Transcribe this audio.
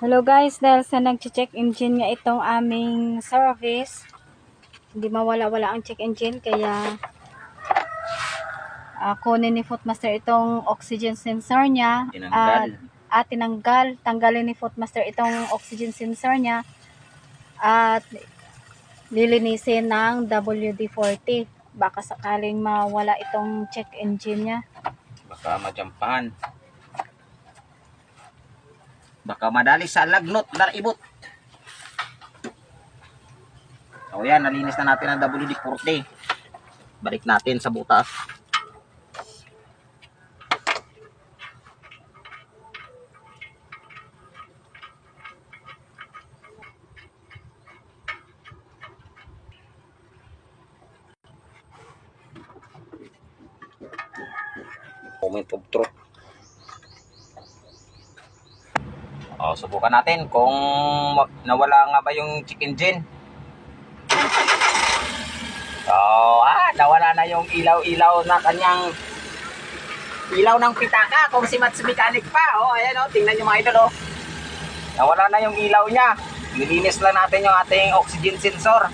Hello guys, dahil sa nag-check engine nga itong aming service, hindi mawala-wala ang check engine, kaya kunin ni Footmaster itong oxygen sensor niya at tanggalin ni Footmaster itong oxygen sensor niya at lilinisin ng WD-40. Baka sakaling mawala itong check engine niya. Baka majampahan. Baka madali sa lagnot na ibot. So yan, nalinis na natin ang WD-40. Balik natin sa butas. Moment of truth. Subukan natin kung nawala nga ba yung check engine. Nawala na yung ilaw-ilaw na kanyang ilaw ng pitaka kung si Mats Mechanic pa. Ayan tingnan nyo mga idol. Nawala na yung ilaw niya. Nilinis lang natin yung ating oxygen sensor.